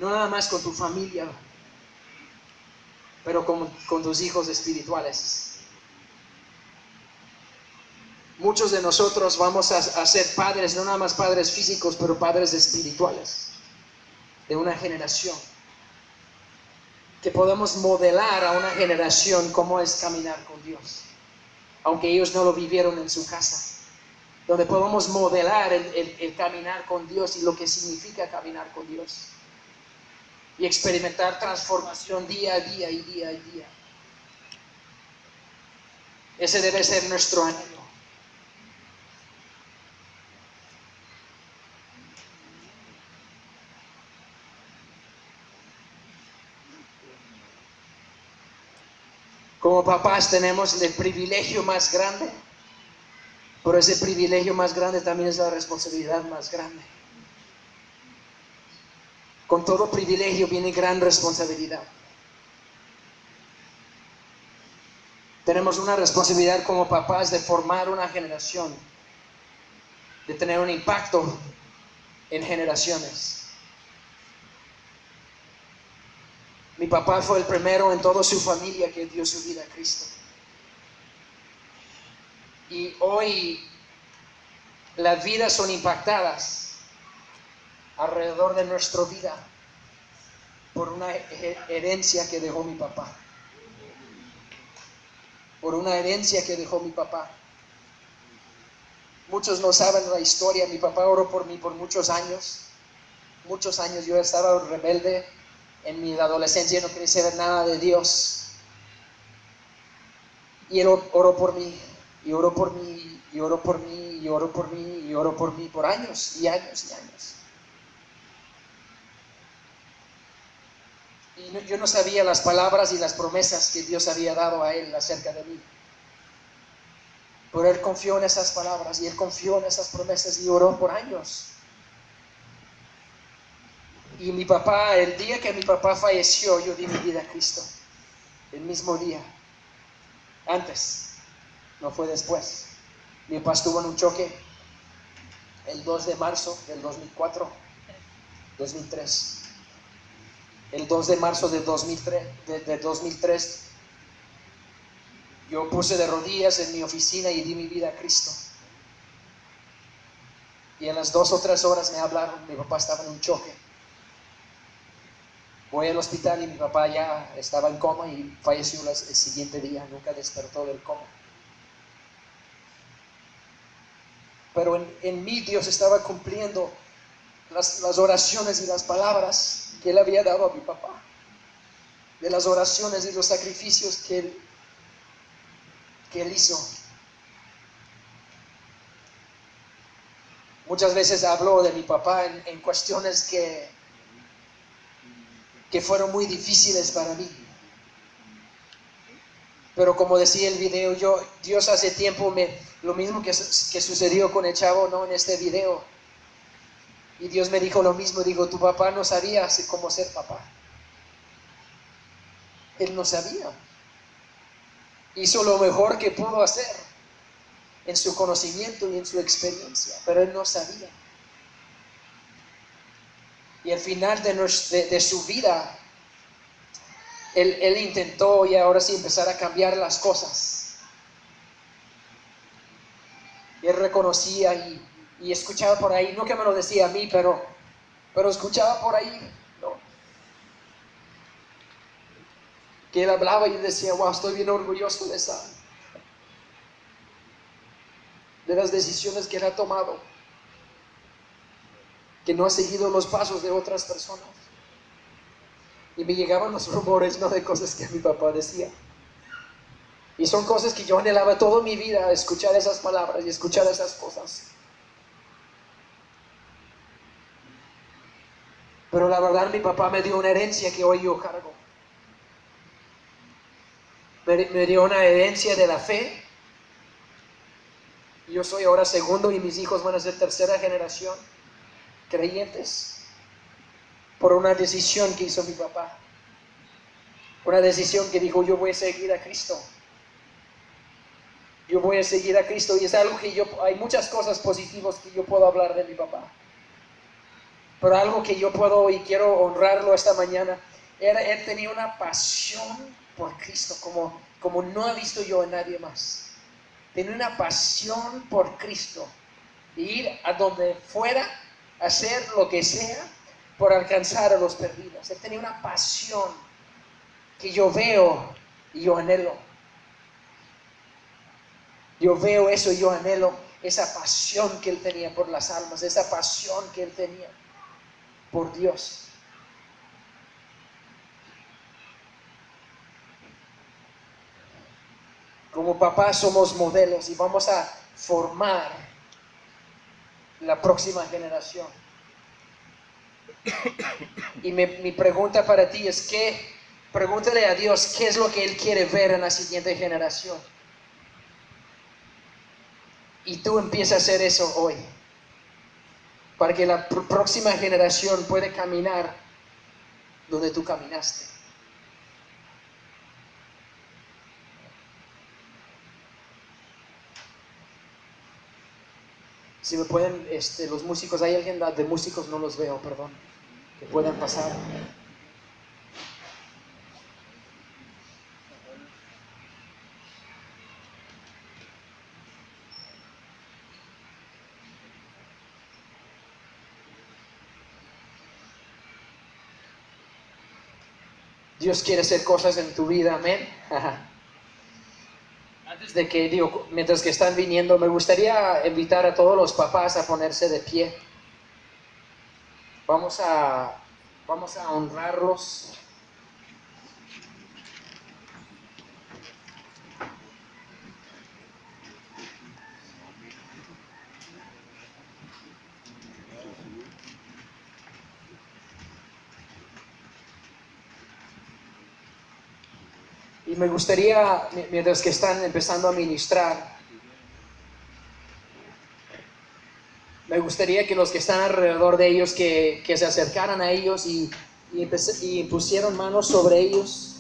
No nada más con tu familia, pero con tus hijos espirituales. Muchos de nosotros vamos a ser padres, no nada más padres físicos, pero padres espirituales de una generación. Que podamos modelar a una generación cómo es caminar con Dios, aunque ellos no lo vivieron en su casa. Donde podamos modelar el caminar con Dios y lo que significa caminar con Dios. Y experimentar transformación día a día y día a día. Ese debe ser nuestro anhelo. Como papás tenemos el privilegio más grande, pero ese privilegio más grande también es la responsabilidad más grande. Con todo privilegio viene gran responsabilidad. Tenemos una responsabilidad como papás de formar una generación, de tener un impacto en generaciones. Mi papá fue el primero en toda su familia que dio su vida a Cristo. Y hoy las vidas son impactadas alrededor de nuestra vida por una herencia que dejó mi papá. Por una herencia que dejó mi papá. Muchos no saben la historia. Mi papá oró por mí por muchos años. Muchos años yo estaba rebelde. En mi adolescencia no quería saber nada de Dios. Y él oró por mí. Y oró por mí. Y oró por mí. Y oró por mí. Y oró por mí por años y años y años. Y yo no sabía las palabras y las promesas que Dios había dado a él acerca de mí. Pero él confió en esas palabras y él confió en esas promesas y oró por años. Y mi papá, el día que mi papá falleció, yo di mi vida a Cristo. El mismo día. Antes, no fue después. Mi papá estuvo en un choque el 2 de marzo del 2003. El 2 de marzo de 2003, yo puse de rodillas en mi oficina y di mi vida a Cristo. Y en las 2 o 3 horas me hablaron, mi papá estaba en un choque. Voy al hospital y mi papá ya estaba en coma y falleció el siguiente día, nunca despertó del coma. Pero en mí Dios estaba cumpliendo las oraciones y las palabras que Él había dado a mi papá. De las oraciones y los sacrificios que Él hizo. Muchas veces hablo de mi papá en cuestiones que fueron muy difíciles para mí. Pero como decía el video, Dios hace tiempo, lo mismo que sucedió con el chavo, ¿no? En este video. Y Dios me dijo lo mismo, digo, tu papá no sabía cómo ser papá. Él no sabía. Hizo lo mejor que pudo hacer en su conocimiento y en su experiencia, pero él no sabía. Y al final de su vida, él intentó y ahora sí empezar a cambiar las cosas. Y él reconocía y escuchaba por ahí, no que me lo decía a mí, pero escuchaba por ahí, ¿no? Que él hablaba y decía, wow, estoy bien orgulloso de las decisiones que él ha tomado, que no ha seguido los pasos de otras personas. Y me llegaban los rumores, ¿no? De cosas que mi papá decía. Y son cosas que yo anhelaba toda mi vida, escuchar esas palabras y escuchar esas cosas. Pero la verdad mi papá me dio una herencia que hoy yo cargo. Me dio una herencia de la fe. Yo soy ahora segundo y mis hijos van a ser tercera generación creyentes. Por una decisión que hizo mi papá. Una decisión que dijo, yo voy a seguir a Cristo. Yo voy a seguir a Cristo. Y es algo que hay muchas cosas positivas que yo puedo hablar de mi papá. pero algo que yo puedo y quiero honrarlo esta mañana, él tenía una pasión por Cristo como no he visto yo en nadie más. Tenía una pasión por Cristo, ir a donde fuera, hacer lo que sea por alcanzar a los perdidos. Él tenía una pasión que yo veo y yo anhelo. Yo veo eso y yo anhelo esa pasión que él tenía por las almas, esa pasión que él tenía por Dios. Como papás somos modelos y vamos a formar la próxima generación. Y mi pregunta para ti es pregúntale a Dios qué es lo que Él quiere ver en la siguiente generación. Y tú empiezas a hacer eso hoy, para que la próxima generación pueda caminar donde tú caminaste. Si me pueden, los músicos, hay alguien de músicos, no los veo, perdón, que puedan pasar. Dios quiere hacer cosas en tu vida, amén. Antes de que, mientras que están viniendo, me gustaría invitar a todos los papás a ponerse de pie. Vamos a honrarlos. Y me gustaría, mientras que están empezando a ministrar, me gustaría que los que están alrededor de ellos, que se acercaran a ellos y pusieron manos sobre ellos.